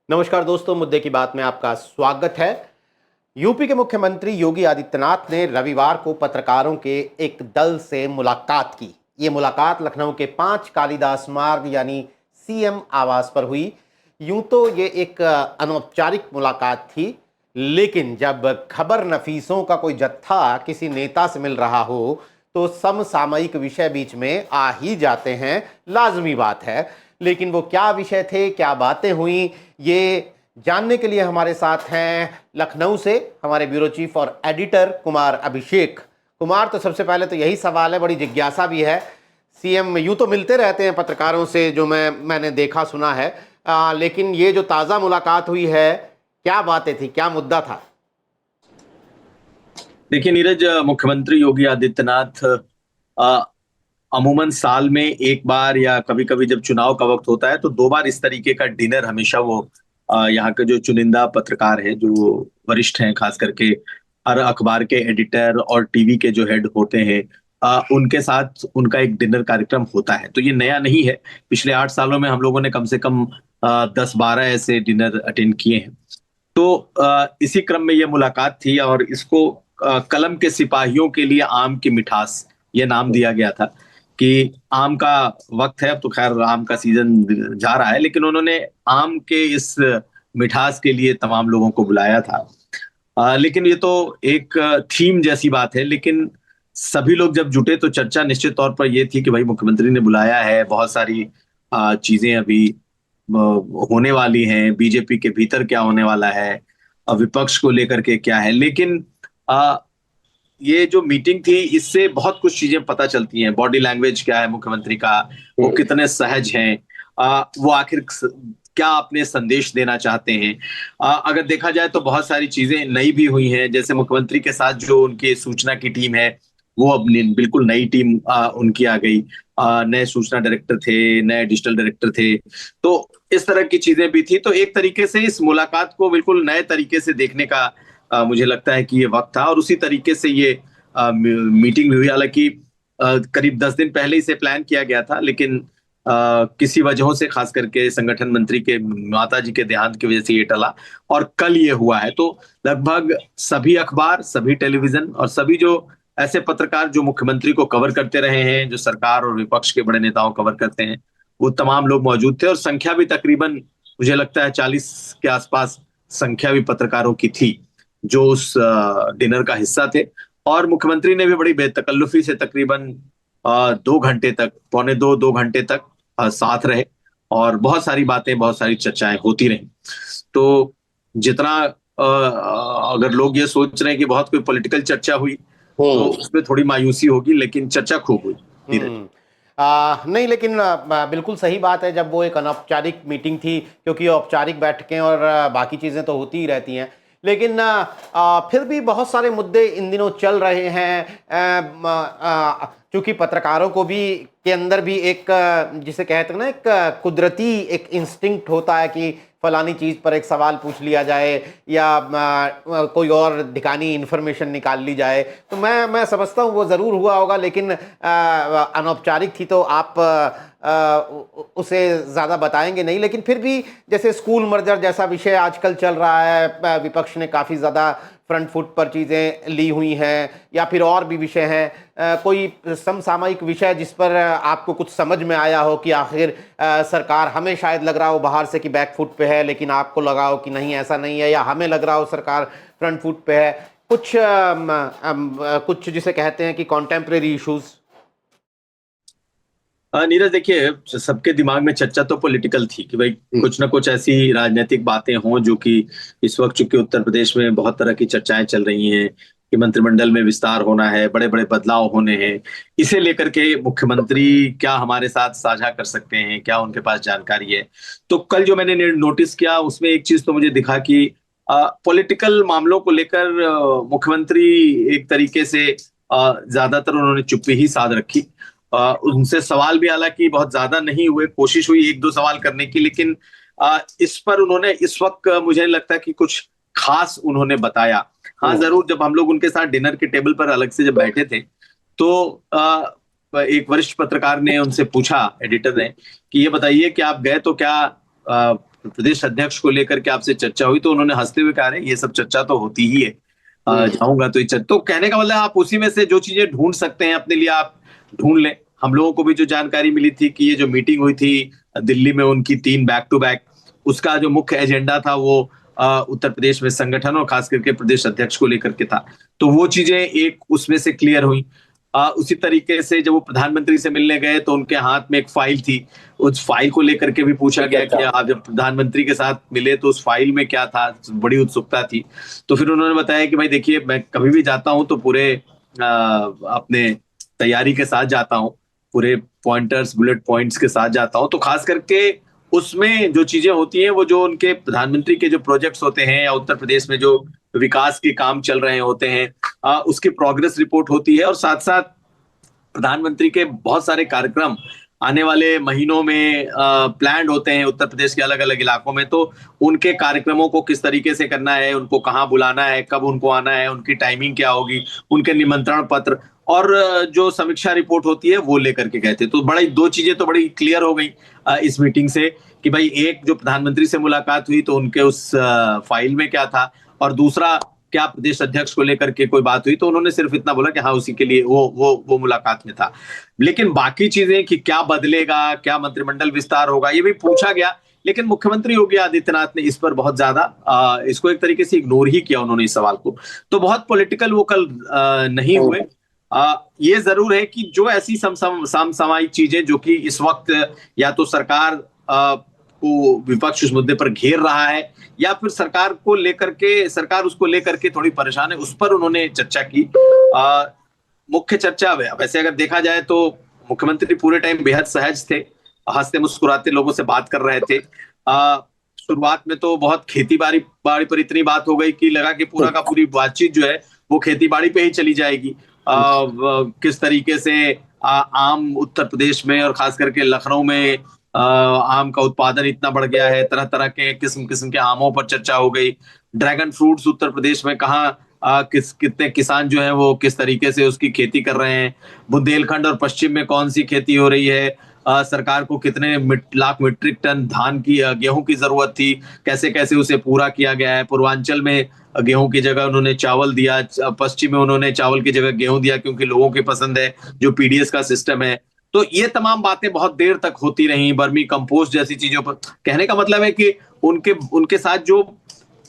नमस्कार दोस्तों, मुद्दे की बात में आपका स्वागत है। यूपी के मुख्यमंत्री योगी आदित्यनाथ ने रविवार को पत्रकारों के एक दल से मुलाकात की। ये मुलाकात लखनऊ के 5 कालिदास मार्ग यानी सीएम आवास पर हुई। यूं तो ये एक अनौपचारिक मुलाकात थी, लेकिन जब खबर नफीसों का कोई जत्था किसी नेता से मिल रहा हो तो समसामयिक विषय बीच में आ ही जाते हैं, लाजमी बात है। लेकिन वो क्या विषय थे, क्या बातें हुई, ये जानने के लिए हमारे साथ हैं लखनऊ से हमारे ब्यूरो चीफ और एडिटर कुमार अभिषेक। कुमार, तो सबसे पहले तो यही सवाल है, बड़ी जिज्ञासा भी है। सीएम यूं तो मिलते रहते हैं पत्रकारों से, जो मैंने देखा सुना है, लेकिन ये जो ताज़ा मुलाकात हुई है, क्या बातें थी, क्या मुद्दा था? देखिए नीरज, मुख्यमंत्री योगी आदित्यनाथ अ, अमूमन साल में एक बार या कभी कभी जब चुनाव का वक्त होता है तो 2 बार इस तरीके का डिनर हमेशा वो यहाँ के जो चुनिंदा पत्रकार हैं, जो वरिष्ठ हैं, खास करके हर अखबार के एडिटर और टीवी के जो हेड होते हैं, उनके साथ उनका एक डिनर कार्यक्रम होता है। तो ये नया नहीं है। पिछले 8 सालों में हम लोगों ने कम से कम 10-12 ऐसे डिनर अटेंड किए हैं। तो इसी क्रम में ये मुलाकात थी और इसको कलम के सिपाहियों के लिए आम की मिठास ये नाम दिया गया था कि आम का वक्त है। अब तो खैर आम का सीजन जा रहा है, लेकिन उन्होंने आम के इस मिठास के लिए तमाम लोगों को बुलाया था। लेकिन ये तो एक थीम जैसी बात है। लेकिन सभी लोग जब जुटे तो चर्चा निश्चित तौर पर ये थी कि भाई मुख्यमंत्री ने बुलाया है, बहुत सारी चीजें अभी होने वाली हैं, बीजेपी के भीतर क्या होने वाला है, विपक्ष को लेकर के क्या है। लेकिन आ, ये जो मीटिंग थी इससे बहुत कुछ चीजें पता चलती हैं। बॉडी लैंग्वेज क्या है मुख्यमंत्री का, वो कितने सहज हैं, वो आखिर क्या अपने संदेश देना चाहते हैं। अगर देखा जाए तो बहुत सारी चीजें नई भी हुई हैं। जैसे मुख्यमंत्री के साथ जो उनकी सूचना की टीम है, वो अब बिल्कुल नई टीम उनकी आ गई। नए सूचना डायरेक्टर थे, नए डिजिटल डायरेक्टर थे। तो इस तरह की चीजें भी थी। तो एक तरीके से इस मुलाकात को बिल्कुल नए तरीके से देखने का मुझे लगता है कि ये वक्त था, और उसी तरीके से ये मीटिंग भी हुई। हालांकि करीब 10 दिन पहले इसे प्लान किया गया था, लेकिन किसी वजहों से, खास करके संगठन मंत्री के माता जी के देहांत की वजह से ये टला और कल ये हुआ है। तो लगभग सभी अखबार, सभी टेलीविजन और सभी जो ऐसे पत्रकार जो मुख्यमंत्री को कवर करते रहे हैं, जो सरकार और विपक्ष के बड़े नेताओं को कवर करते हैं, वो तमाम लोग मौजूद थे। और संख्या भी तकरीबन मुझे लगता है 40 के आसपास संख्या भी पत्रकारों की थी जो उस डिनर का हिस्सा थे। और मुख्यमंत्री ने भी बड़ी बेतकल्लुफी से तकरीबन 2 घंटे तक, पौने 2 घंटे तक साथ रहे और बहुत सारी बातें, बहुत सारी चर्चाएं होती रही। तो जितना अगर लोग ये सोच रहे हैं कि बहुत कोई पॉलिटिकल चर्चा हुई, तो हम्म। उसमें थोड़ी मायूसी होगी, लेकिन चर्चा खूब हुई। धीरज। हम्म। नहीं, लेकिन बिल्कुल सही बात है, जब वो एक अनौपचारिक मीटिंग थी, क्योंकि औपचारिक बैठकें और बाकी चीज़ें तो होती ही रहती हैं। लेकिन फिर भी बहुत सारे मुद्दे इन दिनों चल रहे हैं। चूंकि पत्रकारों को भी के अंदर भी एक जिसे कहते हैं ना, एक कुदरती एक इंस्टिंक्ट होता है कि फलानी चीज़ पर एक सवाल पूछ लिया जाए या कोई और ढिकानी इन्फॉर्मेशन निकाल ली जाए। तो मैं समझता हूँ वो ज़रूर हुआ होगा, लेकिन अनौपचारिक थी तो आप उसे ज़्यादा बताएंगे नहीं। लेकिन फिर भी जैसे स्कूल मर्जर जैसा विषय आजकल चल रहा है, विपक्ष ने काफ़ी ज़्यादा फ्रंट फुट पर चीज़ें ली हुई हैं, या फिर और भी विषय हैं, कोई समसामयिक विषय जिस पर आपको कुछ समझ में आया हो कि आखिर सरकार, हमें शायद लग रहा हो बाहर से कि बैक फुट पे है, लेकिन आपको लगा हो कि नहीं ऐसा नहीं है, या हमें लग रहा हो सरकार फ्रंट फुट पे है, कुछ कुछ जिसे कहते हैं कि कॉन्टेम्परेरी इश्यूज। नीरज, देखिए, सबके दिमाग में चर्चा तो पॉलिटिकल थी कि भाई कुछ ना कुछ ऐसी राजनीतिक बातें हों जो कि इस वक्त, चूंकि उत्तर प्रदेश में बहुत तरह की चर्चाएं चल रही हैं कि मंत्रिमंडल में विस्तार होना है, बड़े बड़े बदलाव होने हैं, इसे लेकर के मुख्यमंत्री क्या हमारे साथ साझा कर सकते हैं, क्या उनके पास जानकारी है। तो कल जो मैंने नोटिस किया उसमें एक चीज तो मुझे दिखा कि पॉलिटिकल मामलों को लेकर मुख्यमंत्री एक तरीके से ज्यादातर उन्होंने चुप्पी ही साध रखी। उनसे सवाल भी हालांकि बहुत ज्यादा नहीं हुए, कोशिश हुई 1-2 सवाल करने की, लेकिन इस पर उन्होंने इस वक्त मुझे लगता है कि कुछ खास उन्होंने बताया। हाँ, जरूर जब हम लोग उनके साथ डिनर के टेबल पर अलग से जब बैठे थे तो एक वरिष्ठ पत्रकार ने उनसे पूछा, एडिटर ने, कि ये बताइए कि आप गए तो क्या प्रदेश अध्यक्ष को लेकर के आपसे चर्चा हुई तो उन्होंने हंसते हुए कहा, ये सब चर्चा तो होती ही है, जाऊंगा तो तो कहने का मतलब आप उसी में से जो चीजें ढूंढ सकते हैं अपने लिए आप ढूंढ लें। हम लोगों को भी जो जानकारी मिली थी कि ये जो मीटिंग हुई थी दिल्ली में उनकी 3 बैक टू बैक, उसका जो मुख्य एजेंडा था वो उत्तर प्रदेश में संगठन और खास करके प्रदेश अध्यक्ष को लेकर के था, तो वो चीजें एक उसमें से क्लियर हुई। उसी तरीके से जब वो प्रधानमंत्री से मिलने गए तो उनके हाथ में एक फाइल थी, उस फाइल को लेकर के भी पूछा गया कि आप जब प्रधानमंत्री के साथ मिले तो उस फाइल में क्या था, बड़ी उत्सुकता थी। तो फिर उन्होंने बताया कि भाई देखिए, मैं कभी भी जाता हूं तो पूरे अपने तैयारी के साथ जाता हूं, पूरे पॉइंटर्स बुलेट पॉइंट्स के साथ जाता हूं, तो खास करके उसमें जो चीजें होती हैं वो जो उनके प्रधानमंत्री के जो प्रोजेक्ट्स होते हैं या उत्तर प्रदेश में जो विकास के काम चल रहे होते हैं उसकी प्रोग्रेस रिपोर्ट होती है, और साथ साथ प्रधानमंत्री के बहुत सारे कार्यक्रम आने वाले महीनों में प्लान्ड होते हैं उत्तर प्रदेश के अलग अलग इलाकों में, तो उनके कार्यक्रमों को किस तरीके से करना है, उनको कहाँ बुलाना है, कब उनको आना है, उनकी टाइमिंग क्या होगी, उनके निमंत्रण पत्र और जो समीक्षा रिपोर्ट होती है वो लेकर के गए थे। तो बड़ी दो चीजें तो बड़ी क्लियर हो गई इस मीटिंग से कि भाई एक जो प्रधानमंत्री से मुलाकात हुई तो उनके उस फाइल में क्या था, और दूसरा क्या प्रदेश अध्यक्ष को लेकर के कोई बात हुई, तो उन्होंने सिर्फ इतना बोला कि हाँ उसी के लिए वो मुलाकात में था। लेकिन बाकी चीजें कि क्या बदलेगा, क्या मंत्रिमंडल विस्तार होगा, ये भी पूछा गया, लेकिन मुख्यमंत्री योगी आदित्यनाथ ने इस पर बहुत ज्यादा इसको एक तरीके से इग्नोर ही किया उन्होंने इस सवाल को। तो बहुत पॉलिटिकल वो कल नहीं हुए। ये जरूर है कि जो ऐसी समसामयिक चीजें जो कि इस वक्त या तो सरकार को विपक्ष उस मुद्दे पर घेर रहा है या फिर सरकार उसको लेकर के थोड़ी परेशान है, उस पर उन्होंने चर्चा की। मुख्य चर्चा वैसे अगर देखा जाए तो मुख्यमंत्री पूरे टाइम बेहद सहज थे, हंसते मुस्कुराते लोगों से बात कर रहे थे। शुरुआत में तो बहुत खेती बाड़ी पर इतनी बात हो गई कि लगा कि पूरा का पूरी बातचीत जो है वो खेती बाड़ी पे ही चली जाएगी। किस तरीके से आम उत्तर प्रदेश में और खास करके लखनऊ में आम का उत्पादन इतना बढ़ गया है, तरह तरह के किस्म किस्म के आमों पर चर्चा हो गई। ड्रैगन फ्रूट्स उत्तर प्रदेश में कहाँ कितने किसान जो हैं वो किस तरीके से उसकी खेती कर रहे हैं, बुंदेलखंड और पश्चिम में कौन सी खेती हो रही है, सरकार को कितने लाख मीट्रिक टन गेहूं की जरूरत थी, कैसे कैसे उसे पूरा किया गया है। पूर्वांचल में गेहूं की जगह उन्होंने चावल दिया, पश्चिम में उन्होंने चावल की जगह गेहूं दिया क्योंकि लोगों की पसंद है, जो पीडीएस का सिस्टम है। तो ये तमाम बातें बहुत देर तक होती रही, बर्मी कंपोस्ट जैसी चीजों पर। कहने का मतलब है कि उनके साथ जो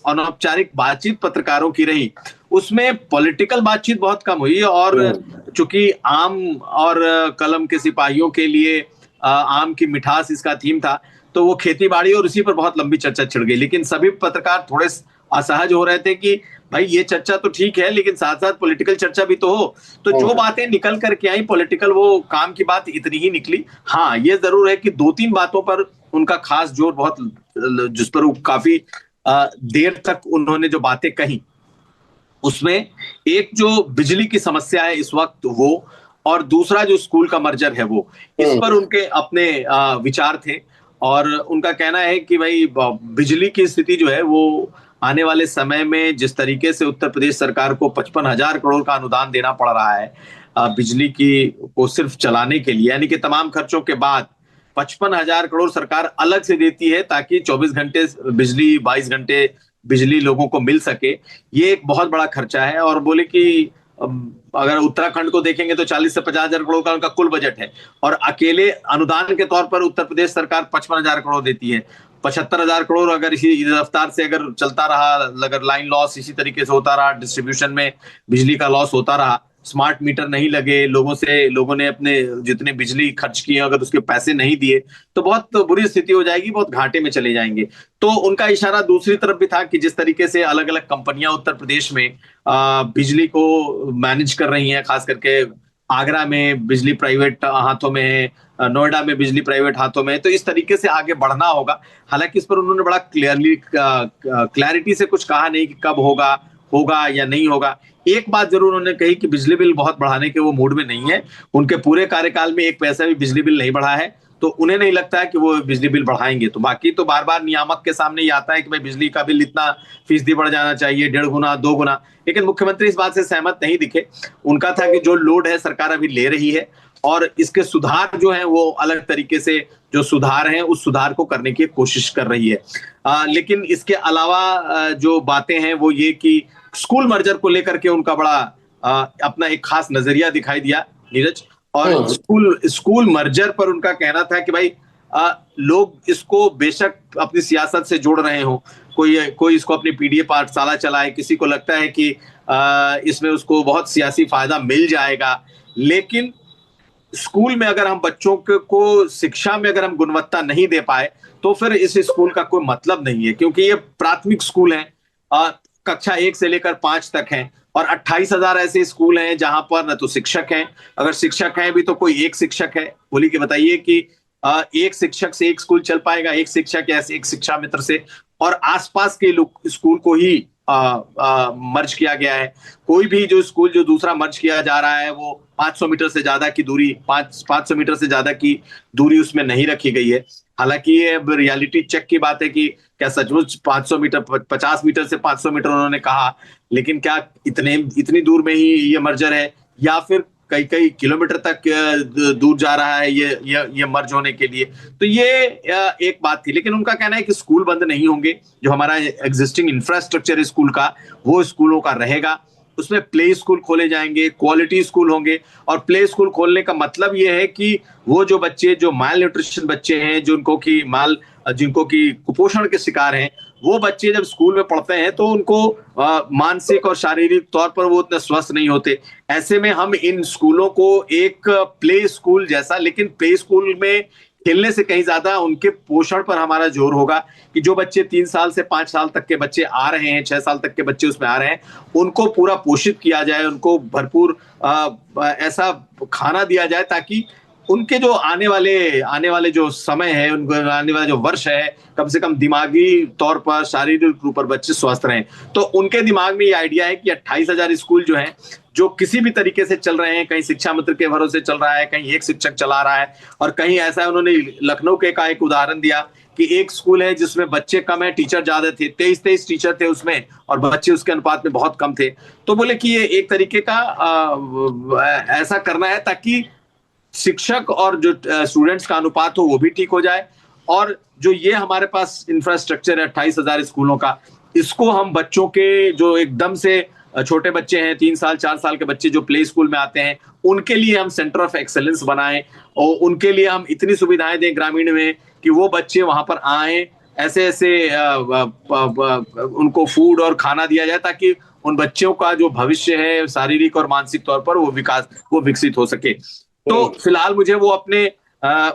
अनौपचारिक बातचीत पत्रकारों की रही उसमें पॉलिटिकल बातचीत बहुत कम हुई, और चूंकि आम और कलम के सिपाहियों के लिए आम की मिठास इसका थीम था, तो वो खेती बाड़ी और उसी पर बहुत लंबी चर्चा छिड़ गई। लेकिन सभी पत्रकार थोड़े असहज हो रहे थे कि भाई ये चर्चा तो ठीक है लेकिन साथ साथ पॉलिटिकल चर्चा भी तो हो। तो जो बातें निकल करके आई पॉलिटिकल, वो काम की बात इतनी ही निकली। हाँ ये जरूर है कि 2-3 बातों पर उनका खास जोर बहुत, जिस पर वो काफी देर तक उन्होंने जो बातें कही, उसमें एक जो बिजली की समस्या है इस वक्त वो, और दूसरा जो स्कूल का मर्जर है वो, इस पर उनके अपने विचार थे। और उनका कहना है कि भाई बिजली की स्थिति जो है वो आने वाले समय में जिस तरीके से उत्तर प्रदेश सरकार को 55,000 करोड़ का अनुदान देना पड़ रहा है बिजली की को सिर्फ चलाने के लिए, यानी कि तमाम खर्चों के बाद 55,000 करोड़ सरकार अलग से देती है ताकि 24 घंटे बिजली, 22 घंटे बिजली लोगों को मिल सके। ये एक बहुत बड़ा खर्चा है। और बोले कि अगर उत्तराखंड को देखेंगे तो 40 से 50,000 करोड़ का उनका कुल बजट है, और अकेले अनुदान के तौर पर उत्तर प्रदेश सरकार 55,000 करोड़ देती है। 75,000 करोड़ अगर इसी रफ्तार से अगर चलता रहा, अगर लाइन लॉस इसी तरीके से होता रहा, डिस्ट्रीब्यूशन में बिजली का लॉस होता रहा, स्मार्ट मीटर नहीं लगे, लोगों ने अपने जितने बिजली खर्च किए अगर उसके पैसे नहीं दिए तो बहुत बुरी स्थिति हो जाएगी, बहुत घाटे में चले जाएंगे। तो उनका इशारा दूसरी तरफ भी था कि जिस तरीके से अलग अलग कंपनियां उत्तर प्रदेश में बिजली को मैनेज कर रही हैं, खास करके आगरा में बिजली प्राइवेट हाथों में है, नोएडा में बिजली प्राइवेट हाथों में है, तो इस तरीके से आगे बढ़ना होगा। हालांकि इस पर उन्होंने बड़ा क्लैरिटी से कुछ कहा नहीं कि कब होगा या नहीं होगा। एक बात जरूर उन्होंने कही कि बिजली बिल बहुत बढ़ाने के वो मूड में नहीं है, उनके पूरे कार्यकाल में एक पैसा भी बिजली बिल नहीं बढ़ा है, तो उन्हें नहीं लगता है कि वो बिजली बिल बढ़ाएंगे। तो बाकी तो बार बार नियामक के सामने ये आता है कि भाई बिजली का बिल इतना फीसदी बढ़ जाना चाहिए, 1.5 गुना 2 गुना, लेकिन मुख्यमंत्री इस बात से सहमत नहीं दिखे। उनका था कि जो लोड है सरकार अभी ले रही है और इसके सुधार जो है वो अलग तरीके से जो सुधार हैं उस सुधार को करने की कोशिश कर रही है। लेकिन इसके अलावा जो बातें हैं वो ये कि स्कूल मर्जर को लेकर के उनका बड़ा अपना एक खास नजरिया दिखाई दिया, नीरज। और स्कूल स्कूल मर्जर पर उनका कहना था कि भाई लोग इसको बेशक अपनी सियासत से जोड़ रहे हो, कोई कोई इसको अपनी पीडीए पाठशाला चलाए, किसी को लगता है कि इसमें उसको बहुत सियासी फायदा मिल जाएगा, लेकिन स्कूल में अगर हम बच्चों को शिक्षा में अगर हम गुणवत्ता नहीं दे पाए तो फिर इस स्कूल का कोई मतलब नहीं है, क्योंकि ये प्राथमिक स्कूल है, कक्षा 1 से लेकर 5 तक है, और 28,000 ऐसे स्कूल हैं जहां पर न तो शिक्षक हैं, अगर शिक्षक हैं भी तो कोई एक शिक्षक है। बोली कि बताइए कि एक शिक्षक से एक स्कूल चल पाएगा, एक शिक्षक या एक शिक्षा मित्र से, और आसपास के लोग स्कूल को ही मर्ज किया गया है। कोई भी जो स्कूल जो दूसरा मर्ज किया जा रहा है वो 500 मीटर से ज्यादा की दूरी 500 मीटर से ज्यादा की दूरी उसमें नहीं रखी गई है। हालांकि ये अब रियलिटी चेक की बात है कि क्या सचमुच 500 मीटर 50 मीटर से 500 मीटर उन्होंने कहा, लेकिन क्या इतनी दूर में ही ये मर्जर है या फिर कई कई किलोमीटर तक दूर जा रहा है ये मर्ज होने के लिए। तो ये एक बात थी, लेकिन उनका कहना है कि स्कूल बंद नहीं होंगे, जो हमारा एग्जिस्टिंग इंफ्रास्ट्रक्चर स्कूल का वो स्कूलों का रहेगा, उसमें प्ले स्कूल खोले जाएंगे, क्वालिटी स्कूल होंगे। और प्ले स्कूल खोलने का मतलब ये है कि वो जो बच्चे जो माल न्यूट्रिशन बच्चे हैं, जिनको की कुपोषण के शिकार हैं, वो बच्चे जब स्कूल में पढ़ते हैं तो उनको मानसिक और शारीरिक तौर पर वो उतने स्वस्थ नहीं होते। ऐसे में हम इन स्कूलों को एक प्ले स्कूल जैसा, लेकिन प्ले स्कूल में खेलने से कहीं ज्यादा उनके पोषण पर हमारा जोर होगा कि जो बच्चे 3 साल से 5 साल तक के बच्चे आ रहे हैं, 6 साल तक के बच्चे उसमें आ रहे हैं, उनको पूरा पोषित किया जाए, उनको भरपूर ऐसा खाना दिया जाए ताकि उनके जो आने वाले जो समय है, उनको आने वाला जो वर्ष है, कम से कम दिमागी तौर पर, शारीरिक रूप पर बच्चे स्वस्थ रहें। तो उनके दिमाग में ये आइडिया है कि 28,000 स्कूल जो हैं, जो किसी भी तरीके से चल रहे हैं, कहीं शिक्षा मित्र के भरोसे चल रहा है, कहीं एक शिक्षक चला रहा है, और कहीं ऐसा है, उन्होंने लखनऊ के का एक उदाहरण दिया कि एक स्कूल है जिसमें बच्चे कम है, टीचर ज्यादा थे, 23 टीचर थे उसमें और बच्चे उसके अनुपात में बहुत कम थे। तो बोले कि ये एक तरीके का ऐसा करना है ताकि शिक्षक और जो स्टूडेंट्स का अनुपात हो वो भी ठीक हो जाए, और जो ये हमारे पास इंफ्रास्ट्रक्चर है 28,000 स्कूलों का, इसको हम बच्चों के जो एकदम से छोटे बच्चे हैं, 3 साल 4 साल के बच्चे जो प्ले स्कूल में आते हैं, उनके लिए हम सेंटर ऑफ एक्सेलेंस बनाएं और उनके लिए हम इतनी सुविधाएं दें ग्रामीण में कि वो बच्चे वहां पर आए, ऐसे ऐसे उनको फूड और खाना दिया जाए ताकि उन बच्चों का जो भविष्य है शारीरिक और मानसिक तौर पर वो विकसित हो सके। तो फिलहाल मुझे वो अपने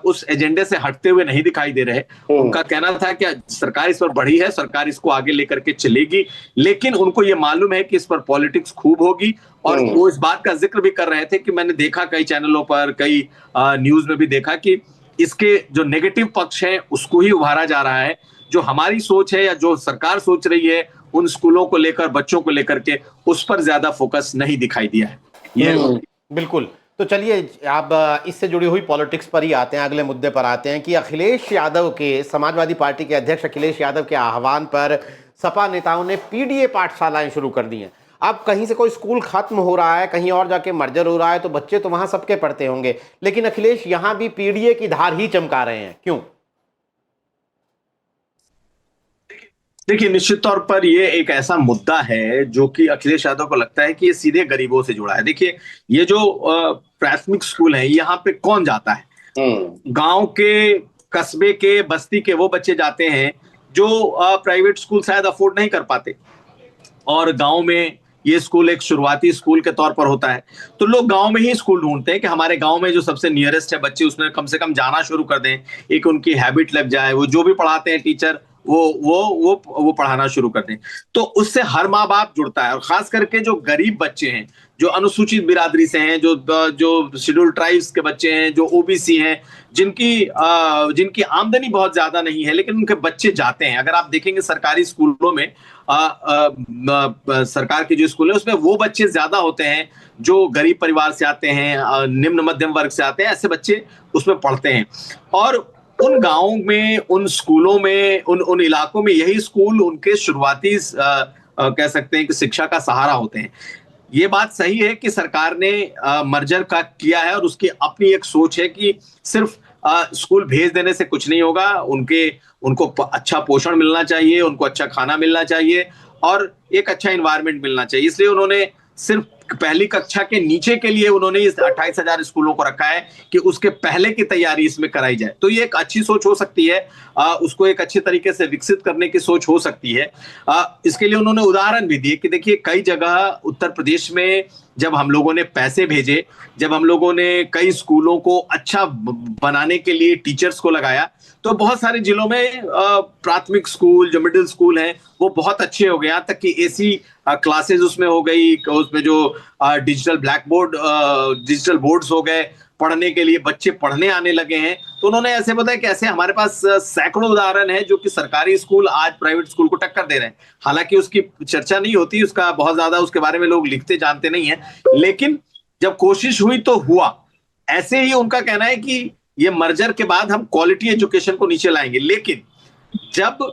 उस एजेंडे से हटते हुए नहीं दिखाई दे रहे। उनका कहना था कि सरकार इस पर बढ़ी है, सरकार इसको आगे लेकर के चलेगी, लेकिन उनको ये मालूम है कि इस पर पॉलिटिक्स खूब होगी। और वो इस बात का जिक्र भी कर रहे थे कि मैंने देखा कई चैनलों पर, कई न्यूज में भी देखा कि इसके जो नेगेटिव पक्ष है उसको ही उभारा जा रहा है। जो हमारी सोच है या जो सरकार सोच रही है उन स्कूलों को लेकर, बच्चों को लेकर के, उस पर ज्यादा फोकस नहीं दिखाई दिया है। ये बिल्कुल। तो चलिए आप इससे जुड़ी हुई पॉलिटिक्स पर ही आते हैं, अगले मुद्दे पर आते हैं कि अखिलेश यादव के, समाजवादी पार्टी के अध्यक्ष अखिलेश यादव के आह्वान पर सपा नेताओं ने पीडीए पाठशालाएं शुरू कर दी हैं। अब कहीं से कोई स्कूल खत्म हो रहा है, कहीं और जाके मर्जर हो रहा है, तो बच्चे तो वहां सबके पढ़ते होंगे, लेकिन अखिलेश यहां भी पीडीए की धार ही चमका रहे हैं, क्यों? देखिए, निश्चित तौर पर ये एक ऐसा मुद्दा है जो कि अखिलेश यादव को लगता है कि ये सीधे गरीबों से जुड़ा है। देखिए, ये जो प्राथमिक स्कूल है, यहाँ पे कौन जाता है? गांव के, कस्बे के, बस्ती के वो बच्चे जाते हैं जो प्राइवेट स्कूल शायद अफोर्ड नहीं कर पाते, और गांव में ये स्कूल एक शुरुआती स्कूल के तौर पर होता है। तो लोग गांव में ही स्कूल ढूंढते हैं कि हमारे गांव में जो सबसे नियरेस्ट है बच्चे, उसमें कम से कम जाना शुरू कर दें, एक उनकी हैबिट लग जाए, वो जो भी पढ़ाते हैं टीचर वो पढ़ाना शुरू कर दें। तो उससे हर माँ बाप जुड़ता है, और खास करके जो गरीब बच्चे हैं, जो अनुसूचित बिरादरी से हैं, जो शेड्यूल ट्राइब्स के बच्चे हैं, जो ओबीसी हैं, जिनकी आमदनी बहुत ज्यादा नहीं है, लेकिन उनके बच्चे जाते हैं। अगर आप देखेंगे सरकारी स्कूलों में, सरकार के जो स्कूल है उसमें वो बच्चे ज्यादा होते हैं जो गरीब परिवार से आते हैं, निम्न मध्यम वर्ग से आते हैं, ऐसे बच्चे उसमें पढ़ते हैं। और उन गांवों में, उन स्कूलों में, उन इलाकों में यही स्कूल उनके शुरुआती कह सकते हैं कि शिक्षा का सहारा होते हैं। ये बात सही है कि सरकार ने मर्जर का किया है और उसकी अपनी एक सोच है कि सिर्फ स्कूल भेज देने से कुछ नहीं होगा। उनको अच्छा पोषण मिलना चाहिए, उनको अच्छा खाना मिलना चाहिए और एक अच्छा इन्वायरमेंट मिलना चाहिए। इसलिए उन्होंने सिर्फ पहली कक्षा के नीचे के लिए उन्होंने इस 28,000 स्कूलों को रखा है कि उसके पहले की तैयारी इसमें कराई जाए। तो ये एक अच्छी सोच हो सकती है, उसको एक अच्छे तरीके से विकसित करने की सोच हो सकती है। इसके लिए उन्होंने उदाहरण भी दिए कि देखिए कई जगह उत्तर प्रदेश में जब हम लोगों ने पैसे भेजे, जब हम लोगों ने कई स्कूलों को अच्छा बनाने के लिए टीचर्स को लगाया, तो बहुत सारे जिलों में प्राथमिक स्कूल जो मिडिल स्कूल हैं वो बहुत अच्छे हो गए। यहाँ तक कि एसी क्लासेस उसमें हो गई, उसमें जो digital black board digital boards हो गए, पढ़ने के लिए बच्चे पढ़ने आने लगे हैं। तो उन्होंने ऐसे बताया कि ऐसे हमारे पास सैकड़ों उदाहरण है जो कि सरकारी स्कूल आज प्राइवेट स्कूल को टक्कर दे रहे हैं। हालांकि उसकी चर्चा नहीं होती, उसका बहुत ज्यादा उसके बारे में लोग लिखते जानते नहीं है, लेकिन जब कोशिश हुई तो हुआ। ऐसे ही उनका कहना है कि ये मर्जर के बाद हम क्वालिटी एजुकेशन को नीचे लाएंगे, लेकिन जब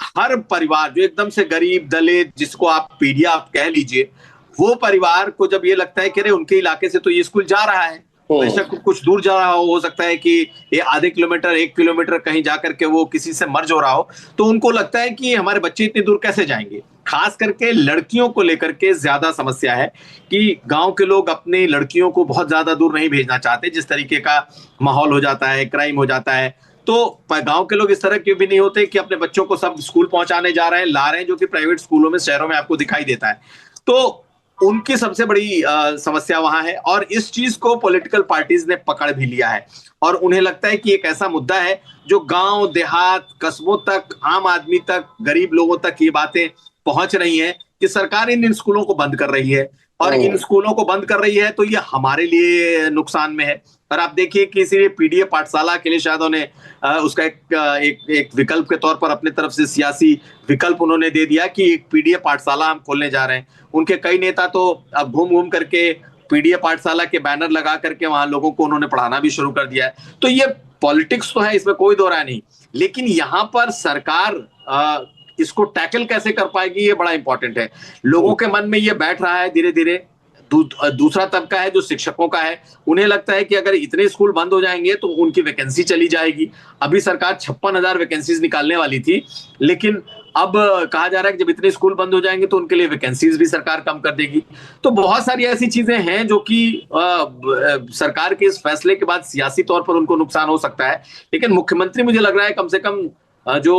हर परिवार जो एकदम से गरीब दलित जिसको आप पीढ़िया आप कह लीजिए, वो परिवार को जब ये लगता है कि अरे उनके इलाके से तो ये स्कूल जा रहा है, बेशक कुछ दूर जा रहा हो सकता है कि ये आधे किलोमीटर 1 किलोमीटर कहीं जाकर के वो किसी से मर्ज हो रहा हो, तो उनको लगता है कि हमारे बच्चे इतनी दूर कैसे जाएंगे। खास करके लड़कियों को लेकर के ज्यादा समस्या है कि गांव के लोग अपनी लड़कियों को बहुत ज्यादा दूर नहीं भेजना चाहते। जिस तरीके का माहौल हो जाता है, क्राइम हो जाता है, तो गांव के लोग इस तरह के भी नहीं होते कि अपने बच्चों को सब स्कूल पहुंचाने जा रहे हैं ला रहे हैं, जो कि प्राइवेट स्कूलों में शहरों में आपको दिखाई देता है। तो उनकी सबसे बड़ी समस्या वहां है और इस चीज को पॉलिटिकल पार्टीज ने पकड़ भी लिया है और उन्हें लगता है कि एक ऐसा मुद्दा है जो गांव देहात कस्बों तक, आम आदमी तक, गरीब लोगों तक ये बातें पहुंच रही हैं कि सरकार इन स्कूलों को बंद कर रही है और इन स्कूलों को बंद कर रही है तो ये हमारे लिए नुकसान में है। और आप देखिए कि इसीलिए पीडीए पाठशाला के लिए शायद उन्हें उसका एक विकल्प के तौर पर अपने तरफ से सियासी विकल्प उन्होंने दे दिया कि एक पीडीए पाठशाला हम खोलने जा रहे हैं। उनके कई नेता तो अब घूम घूम करके पीडीए पाठशाला के बैनर लगा करके वहां लोगों को उन्होंने पढ़ाना भी शुरू कर दिया है। तो ये पॉलिटिक्स तो है, इसमें कोई दो राय नहीं, लेकिन यहाँ पर सरकार इसको टैकल कैसे कर पाएगी ये बड़ा इंपॉर्टेंट है। लोगों के मन में ये बैठ रहा है धीरे धीरे। दूसरा तबका है जो शिक्षकों का है, उन्हें लगता है कि अगर इतने स्कूल बंद हो जाएंगे तो उनकी वैकेंसी चली जाएगी। अभी सरकार 56,000 वैकेंसीज निकालने वाली थी, लेकिन अब कहा जा रहा है कि जब इतने स्कूल बंद हो जाएंगे तो उनके लिए वैकेंसीज भी सरकार कम कर देगी। तो बहुत सारी ऐसी चीजें हैं जो कि सरकार के इस फैसले के बाद सियासी तौर पर उनको नुकसान हो सकता है। लेकिन मुख्यमंत्री मुझे लग रहा है कम से कम जो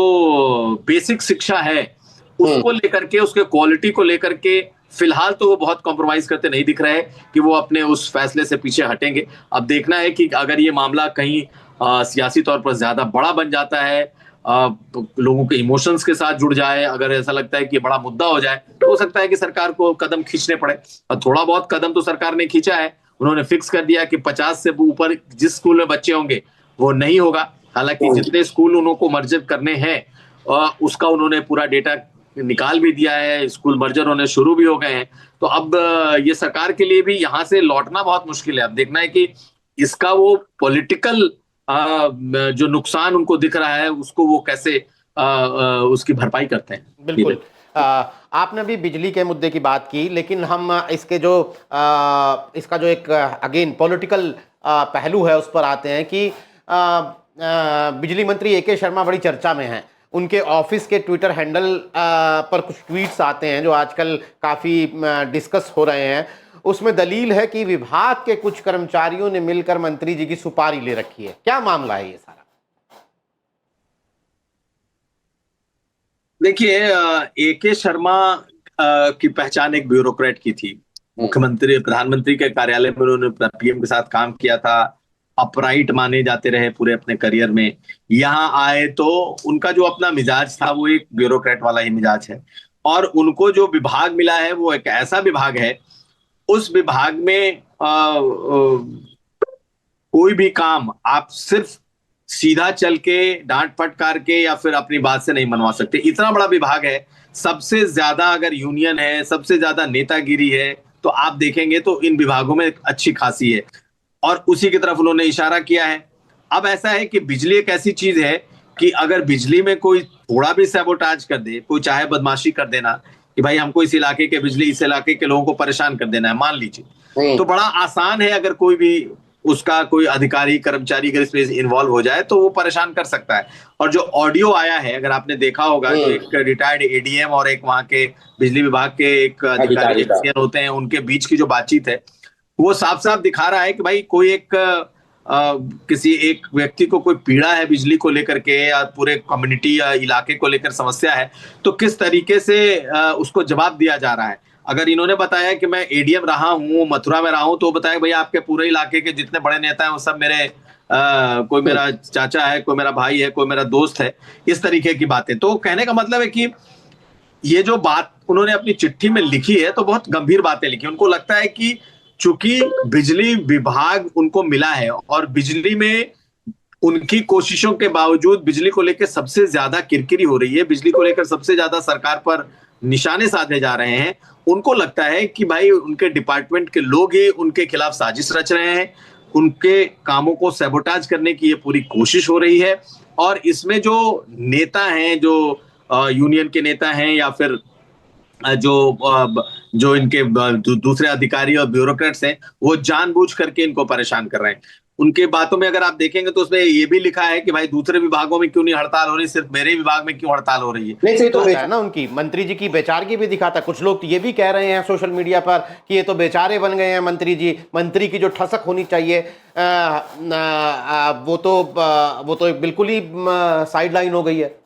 बेसिक शिक्षा है उसको लेकर के, उसके क्वालिटी को लेकर के फिलहाल तो वो बहुत कॉम्प्रोमाइज करते नहीं दिख रहे हैं कि वो अपने उस फैसले से पीछे हटेंगे। अब देखना है कि अगर ये मामला कहीं सियासी तौर पर ज्यादा बड़ा बन जाता है, लोगों के इमोशंस के साथ जुड़ जाए, अगर ऐसा लगता है कि ये बड़ा मुद्दा हो जाए, तो हो सकता है कि सरकार को कदम खींचने पड़े। और थोड़ा बहुत कदम तो सरकार ने खींचा है। उन्होंने फिक्स कर दिया कि 50 से ऊपर जिस स्कूल में बच्चे होंगे वो नहीं होगा। हालांकि जितने स्कूल उनको मर्जर करने हैं उसका उन्होंने पूरा डेटा निकाल भी दिया है, स्कूल मर्जर होने शुरू भी हो गए हैं। तो अब ये सरकार के लिए भी यहाँ से लौटना बहुत मुश्किल है। अब देखना है कि इसका वो पॉलिटिकल जो नुकसान उनको दिख रहा है उसको वो कैसे उसकी भरपाई करते हैं। बिल्कुल। आपने भी बिजली के मुद्दे की बात की, लेकिन हम इसके जो इसका जो एक अगेन पॉलिटिकल पहलू है उस पर आते हैं कि बिजली मंत्री ए के शर्मा बड़ी चर्चा में हैं। उनके ऑफिस के ट्विटर हैंडल पर कुछ ट्वीट्स आते हैं जो आजकल काफ़ी डिस्कस हो रहे हैं। उसमें दलील है कि विभाग के कुछ कर्मचारियों ने मिलकर मंत्री जी की सुपारी ले रखी है। क्या मामला है ये सारा? देखिए, ए के शर्मा की पहचान एक ब्यूरोक्रेट की थी। मुख्यमंत्री प्रधानमंत्री के कार्यालय में उन्होंने पीएम के साथ काम किया था, अपराइट माने जाते रहे पूरे अपने करियर में। यहाँ आए तो उनका जो अपना मिजाज था वो एक ब्यूरोक्रेट वाला ही मिजाज है और उनको जो विभाग मिला है वो एक ऐसा विभाग है, उस विभाग में कोई भी काम आप सिर्फ सीधा चल के डांट फटकार के या फिर अपनी बात से नहीं मनवा सकते। इतना बड़ा विभाग है, सबसे ज्यादा अगर यूनियन है, सबसे ज्यादा नेतागिरी है, तो आप देखेंगे तो इन विभागों में अच्छी खासी है और उसी की तरफ उन्होंने इशारा किया है। अब ऐसा है कि बिजली एक ऐसी चीज है कि अगर बिजली में कोई थोड़ा भी सैबोटाज कर दे, कोई चाहे बदमाशी कर देना कि भाई हमको इस इलाके के बिजली इस इलाके के लोगों को परेशान कर देना है, मान लीजिए, तो बड़ा आसान है अगर कोई भी उसका कोई अधिकारी कर्मचारी अगर इसमें इन्वॉल्व हो जाए तो वो परेशान कर सकता है। और जो ऑडियो आया है, अगर आपने देखा होगा, जो एक रिटायर्ड एडीएम और एक वहां के बिजली विभाग के एक अधिकारी होते हैं, उनके बीच की जो बातचीत है, वो साफ साफ दिखा रहा है कि भाई कोई एक किसी एक व्यक्ति को कोई पीड़ा है बिजली को लेकर के, या पूरे कम्युनिटी या इलाके को लेकर समस्या है, तो किस तरीके से उसको जवाब दिया जा रहा है। अगर इन्होंने बताया कि मैं एडीएम रहा हूँ, मथुरा में रहा हूँ, तो बताया भैया आपके पूरे इलाके के जितने बड़े नेता हैं वो सब मेरे कोई मेरा चाचा है, कोई मेरा भाई है, कोई मेरा दोस्त है, इस तरीके की बातें। तो कहने का मतलब है कि ये जो बात उन्होंने अपनी चिट्ठी में लिखी है तो बहुत गंभीर बातें लिखी। उनको लगता है कि चूंकि बिजली विभाग उनको मिला है और बिजली में उनकी कोशिशों के बावजूद बिजली को लेकर सबसे ज्यादा किरकिरी हो रही है, बिजली को लेकर सबसे ज्यादा सरकार पर निशाने साधे जा रहे हैं, उनको लगता है कि भाई उनके डिपार्टमेंट के लोग ही उनके खिलाफ साजिश रच रहे हैं, उनके कामों को सैबोटाज करने की ये पूरी कोशिश हो रही है। और इसमें जो नेता हैं, जो यूनियन के नेता हैं, या फिर जो इनके दूसरे अधिकारी और ब्यूरोक्रेट्स हैं, वो जानबूझ करके इनको परेशान कर रहे हैं। उनके बातों में अगर आप देखेंगे तो उसमें ये भी लिखा है कि भाई दूसरे विभागों में क्यों नहीं हड़ताल हो रही, सिर्फ मेरे विभाग में क्यों हड़ताल हो रही है। नहीं, सही तो है ना, उनकी मंत्री जी की बेचारगी भी दिखाता। कुछ लोग तो ये भी कह रहे हैं सोशल मीडिया पर कि ये तो बेचारे बन गए हैं मंत्री जी, मंत्री की जो ठसक होनी चाहिए वो तो बिल्कुल ही साइड लाइन हो गई है।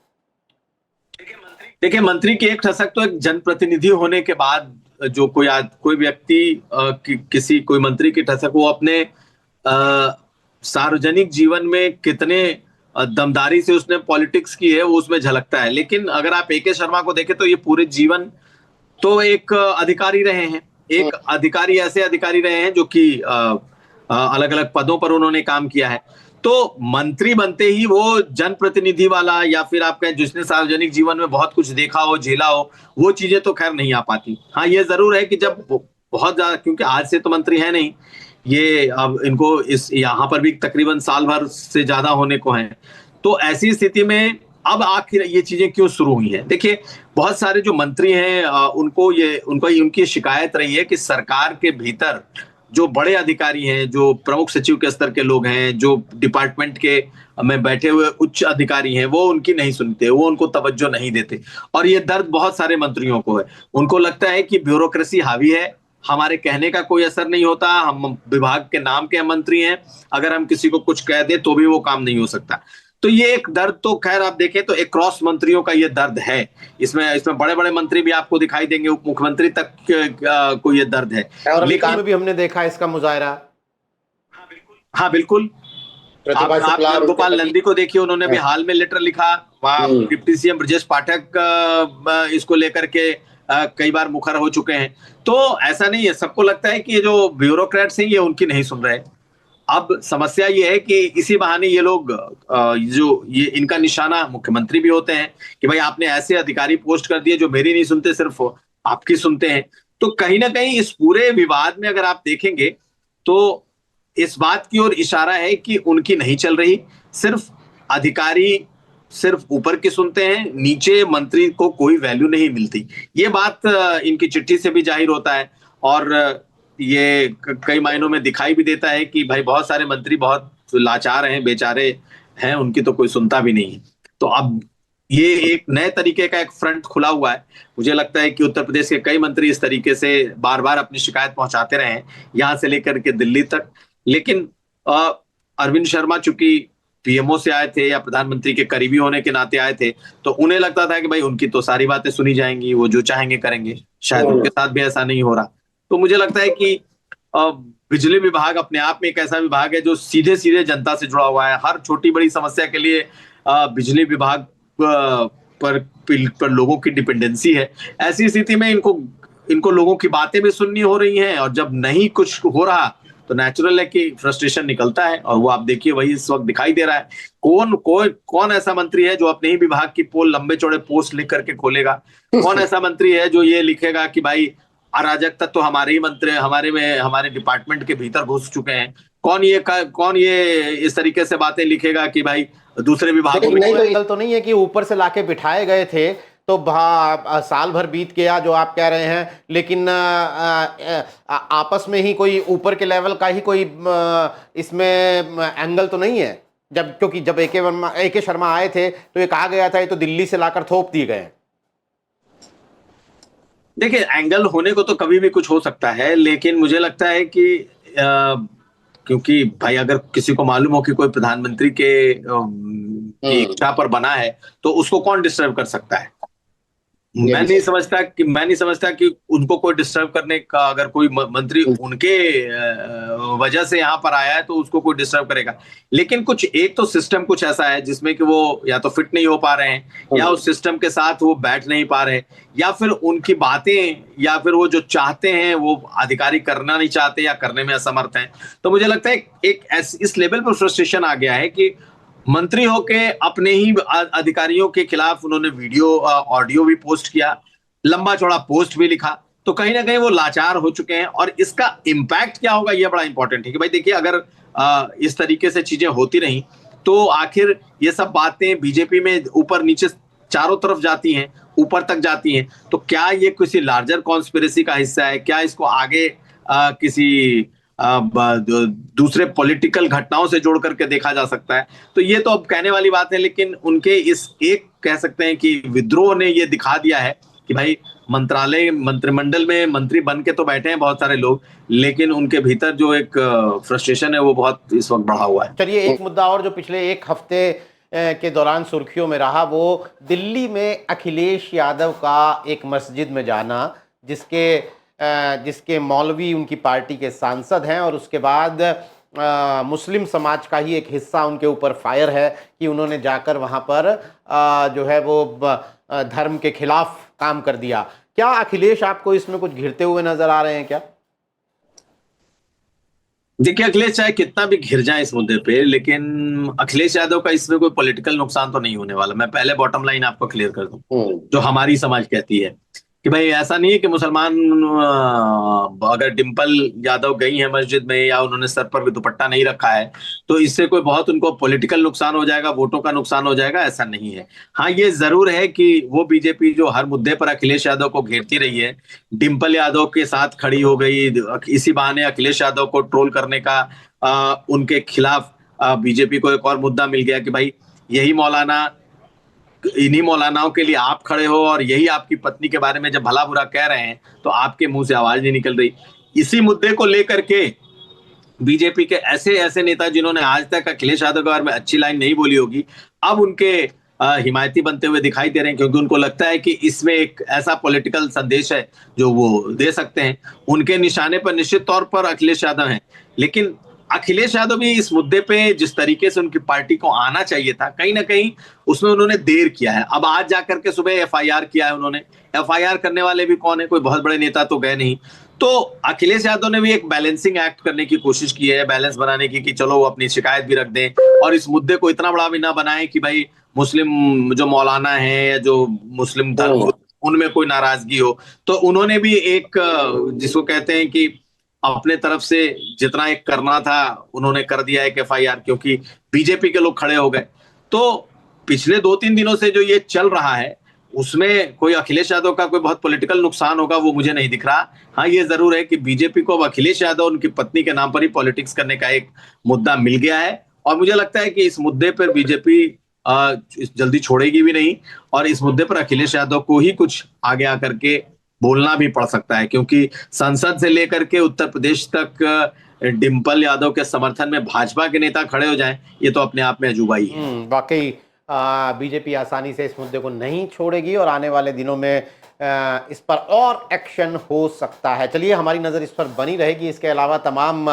देखिए, मंत्री की एक ठसक तो एक जनप्रतिनिधि होने के बाद जो कोई व्यक्ति किसी कोई मंत्री की ठसक वो अपने सार्वजनिक जीवन में कितने दमदारी से उसने पॉलिटिक्स की है वो उसमें झलकता है। लेकिन अगर आप एके शर्मा को देखें तो ये पूरे जीवन तो एक अधिकारी रहे हैं, एक अधिकारी ऐसे अधिकारी रहे हैं जो कि अलग अलग पदों पर उन्होंने काम किया है। तो मंत्री बनते ही वो जनप्रतिनिधि वाला, या फिर आप कहें जिसने सार्वजनिक जीवन में बहुत कुछ देखा हो, झेला हो, वो चीजें तो खैर नहीं आ पाती। हाँ, ये जरूर है कि जब बहुत ज्यादा, क्योंकि आज से तो मंत्री है नहीं ये, अब इनको इस यहाँ पर भी तकरीबन साल भर से ज्यादा होने को है, तो ऐसी स्थिति में अब आखिर ये चीजें क्यों शुरू हुई हैं। देखिए, बहुत सारे जो मंत्री हैं उनको उनकी शिकायत रही है कि सरकार के भीतर जो बड़े अधिकारी हैं, जो प्रमुख सचिव के स्तर के लोग हैं, जो डिपार्टमेंट के में बैठे हुए उच्च अधिकारी हैं, वो उनकी नहीं सुनते, वो उनको तवज्जो नहीं देते। और ये दर्द बहुत सारे मंत्रियों को है। उनको लगता है कि ब्यूरोक्रेसी हावी है, हमारे कहने का कोई असर नहीं होता, हम विभाग के नाम के मंत्री हैं, अगर हम किसी को कुछ कह दे तो भी वो काम नहीं हो सकता। तो ये एक दर्द तो खैर आप देखें तो एक क्रॉस मंत्रियों का ये दर्द है। इसमें बड़े बड़े मंत्री भी आपको दिखाई देंगे, उप मुख्यमंत्री तक को ये दर्द है। और लेकिन में भी हमने देखा इसका मुजाहरा। हाँ बिल्कुल, आप गोपाल नंदी को देखिए, उन्होंने भी हाल में लेटर लिखा, वहाँ डिप्टी सीएम ब्रजेश पाठक इसको लेकर के कई बार मुखर हो चुके हैं। तो ऐसा नहीं है, सबको लगता है कि ये जो ब्यूरोक्रेट्स हैं ये उनकी नहीं सुन रहे। अब समस्या ये है कि इसी बहाने ये लोग जो ये इनका निशाना मुख्यमंत्री भी होते हैं कि भाई आपने ऐसे अधिकारी पोस्ट कर दिए जो मेरी नहीं सुनते, सिर्फ आपकी सुनते हैं। तो कहीं ना कहीं इस पूरे विवाद में अगर आप देखेंगे तो इस बात की ओर इशारा है कि उनकी नहीं चल रही, सिर्फ अधिकारी सिर्फ ऊपर की सुनते हैं, नीचे मंत्री को कोई वैल्यू नहीं मिलती। ये बात इनकी चिट्ठी से भी जाहिर होता है, और ये कई मायनों में दिखाई भी देता है कि भाई बहुत सारे मंत्री बहुत लाचार हैं, बेचारे हैं, उनकी तो कोई सुनता भी नहीं है। तो अब ये एक नए तरीके का एक फ्रंट खुला हुआ है। मुझे लगता है कि उत्तर प्रदेश के कई मंत्री इस तरीके से बार बार अपनी शिकायत पहुंचाते रहे हैं, यहां से लेकर के दिल्ली तक। लेकिन अरविंद शर्मा चूंकि पीएमओ से आए थे या प्रधानमंत्री के करीबी होने के नाते आए थे, तो उन्हें लगता था कि भाई उनकी तो सारी बातें सुनी जाएंगी, वो जो चाहेंगे करेंगे। शायद उनके साथ भी ऐसा नहीं हो रहा। तो मुझे लगता है कि बिजली विभाग अपने आप में एक ऐसा विभाग है जो सीधे सीधे जनता से जुड़ा हुआ है। हर छोटी बड़ी समस्या के लिए बिजली विभाग पर लोगों की डिपेंडेंसी है। ऐसी स्थिति में इनको लोगों की बातें भी सुननी हो रही हैं, और जब नहीं कुछ हो रहा तो नेचुरल है कि फ्रस्ट्रेशन निकलता है। और वो आप देखिए वही इस वक्त दिखाई दे रहा है। कौन ऐसा मंत्री है जो अपने ही विभाग की लंबे चौड़े पोस्ट लिख करके खोलेगा? कौन ऐसा मंत्री है जो ये लिखेगा कि भाई अराजक तत्व तो हमारे ही मंत्री हमारे डिपार्टमेंट के भीतर घुस चुके हैं? कौन ये इस तरीके से बातें लिखेगा कि भाई दूसरे विभागों में? नहीं, तो नहीं है कि ऊपर से लाके बिठाए गए थे तो साल भर बीत गया जो आप कह रहे हैं, लेकिन आपस में ही कोई ऊपर के लेवल का ही कोई इसमें एंगल तो नहीं है। जब क्योंकि जब ए के शर्मा आए थे तो ये कहा गया था ये तो दिल्ली से लाकर थोप दिए गए। देखिए, एंगल होने को तो कभी भी कुछ हो सकता है, लेकिन मुझे लगता है कि क्योंकि भाई अगर किसी को मालूम हो कि कोई प्रधानमंत्री की इच्छा पर बना है तो उसको कौन डिस्टर्ब कर सकता है। मैं नहीं समझता कि उनको कोई डिस्टर्ब करने का, अगर कोई मंत्री उनके वजह से यहाँ पर आया है तो उसको कोई डिस्टर्ब करेगा। लेकिन कुछ एक तो सिस्टम कुछ ऐसा है जिसमें कि वो या तो फिट नहीं हो पा रहे हैं, या उस सिस्टम के साथ वो बैठ नहीं पा रहे, या फिर उनकी बातें या फिर वो जो चाहते हैं वो अधिकारी करना नहीं चाहते या करने में असमर्थ हैं। तो मुझे लगता है एक इस लेवल पर फ्रस्ट्रेशन आ गया है कि मंत्री होके अपने ही अधिकारियों के खिलाफ उन्होंने वीडियो ऑडियो भी पोस्ट किया, लंबा चौड़ा पोस्ट भी लिखा। तो कहीं ना कहीं वो लाचार हो चुके हैं, और इसका इम्पैक्ट क्या होगा ये बड़ा इंपॉर्टेंट है कि भाई देखिए, अगर इस तरीके से चीजें होती रही तो आखिर ये सब बातें बीजेपी में ऊपर नीचे चारों तरफ जाती हैं, ऊपर तक जाती हैं, तो क्या ये किसी लार्जर कॉन्स्पिरेसी का हिस्सा है? क्या इसको आगे किसी दूसरे पॉलिटिकल घटनाओं से जोड़ करके देखा जा सकता है? तो ये तो अब कहने वाली बात है, लेकिन उनके इस एक कह सकते हैं कि विद्रोह ने ये दिखा दिया है कि भाई मंत्रिमंडल में मंत्री बन के तो बैठे हैं बहुत सारे लोग, लेकिन उनके भीतर जो एक फ्रस्ट्रेशन है वो बहुत इस वक्त बढ़ा हुआ है। चलिए, एक मुद्दा और जो पिछले एक हफ्ते के दौरान सुर्खियों में रहा, वो दिल्ली में अखिलेश यादव का एक मस्जिद में जाना, जिसके मौलवी उनकी पार्टी के सांसद हैं, और उसके बाद मुस्लिम समाज का ही एक हिस्सा उनके ऊपर फायर है कि उन्होंने जाकर वहाँ पर जो है वो धर्म के खिलाफ काम कर दिया। क्या अखिलेश आपको इसमें कुछ घिरते हुए नजर आ रहे हैं क्या? देखिए, अखिलेश चाहे कितना भी घिर जाए इस मुद्दे पे, लेकिन अखिलेश यादव का इसमें कोई पॉलिटिकल नुकसान तो नहीं होने वाला। मैं पहले बॉटम लाइन आपको क्लियर कर दूं, जो हमारी समाज कहती है कि भाई ऐसा नहीं है कि मुसलमान अगर डिंपल यादव गई है मस्जिद में या उन्होंने सर पर भी दुपट्टा नहीं रखा है तो इससे कोई बहुत उनको पॉलिटिकल नुकसान हो जाएगा, वोटों का नुकसान हो जाएगा, ऐसा नहीं है। हाँ, ये जरूर है कि वो बीजेपी जो हर मुद्दे पर अखिलेश यादव को घेरती रही है, डिंपल यादव के साथ खड़ी हो गई, इसी बहाने अखिलेश यादव को ट्रोल करने का उनके खिलाफ बीजेपी को एक और मुद्दा मिल गया कि भाई यही मौलाना, इन्हीं मौलानाओं के लिए आप खड़े हो, और यही आपकी पत्नी के बारे में जब भला बुरा कह रहे हैं तो आपके मुंह से आवाज नहीं निकल रही। इसी मुद्दे को लेकर के बीजेपी के ऐसे ऐसे नेता जिन्होंने आज तक अखिलेश यादव के बारे में अच्छी लाइन नहीं बोली होगी, अब उनके हिमायती बनते हुए दिखाई दे रहे हैं, क्योंकि उनको लगता है कि इसमें एक ऐसा पॉलिटिकल संदेश है जो वो दे सकते हैं। उनके निशाने पर निश्चित तौर पर अखिलेश यादव हैं, लेकिन अखिलेश यादव भी इस मुद्दे पे जिस तरीके से उनकी पार्टी को आना चाहिए था, कहीं ना कहीं उसमें उन्होंने देर किया है। अब आज जाकर के सुबह एफआईआर किया है उन्होंने। एफआईआर करने वाले भी कौन है? कोई बहुत बड़े नेता तो गए नहीं। तो अखिलेश यादव ने भी एक बैलेंसिंग एक्ट करने की कोशिश की है, बैलेंस बनाने की, कि चलो वो अपनी शिकायत भी रख दें और इस मुद्दे को इतना बड़ा भी ना बनाए कि भाई मुस्लिम जो मौलाना है या जो मुस्लिम धर्म उनमें कोई नाराजगी हो। तो उन्होंने भी एक जिसको कहते हैं कि अपने तरफ से जितना एक करना था उन्होंने कर दिया एक एफआईआर, क्योंकि बीजेपी के लोग खड़े हो गए। तो पिछले 2-3 दिनों से जो ये चल रहा है उसमें कोई अखिलेश यादव का कोई बहुत पॉलिटिकल नुकसान होगा वो मुझे नहीं दिख रहा। हाँ, ये जरूर है कि बीजेपी को अब अखिलेश यादव उनकी पत्नी के नाम पर ही पॉलिटिक्स करने का एक मुद्दा मिल गया है, और मुझे लगता है कि इस मुद्दे पर बीजेपी जल्दी छोड़ेगी भी नहीं, और इस मुद्दे पर अखिलेश यादव को ही कुछ आगे आकर के बोलना भी पड़ सकता है, क्योंकि संसद से लेकर के उत्तर प्रदेश तक डिंपल यादव के समर्थन में भाजपा के नेता खड़े हो जाएं, ये तो अपने आप में अजूबा ही है। वाकई बीजेपी आसानी से इस मुद्दे को नहीं छोड़ेगी और आने वाले दिनों में इस पर और एक्शन हो सकता है। चलिए, हमारी नज़र इस पर बनी रहेगी। इसके अलावा तमाम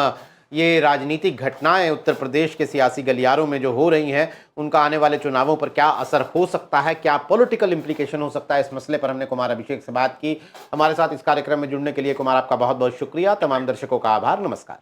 ये राजनीतिक घटनाएं उत्तर प्रदेश के सियासी गलियारों में जो हो रही हैं, उनका आने वाले चुनावों पर क्या असर हो सकता है, क्या पॉलिटिकल इंप्लीकेशन हो सकता है, इस मसले पर हमने कुमार अभिषेक से बात की। हमारे साथ इस कार्यक्रम में जुड़ने के लिए कुमार आपका बहुत बहुत शुक्रिया। तमाम दर्शकों का आभार। नमस्कार।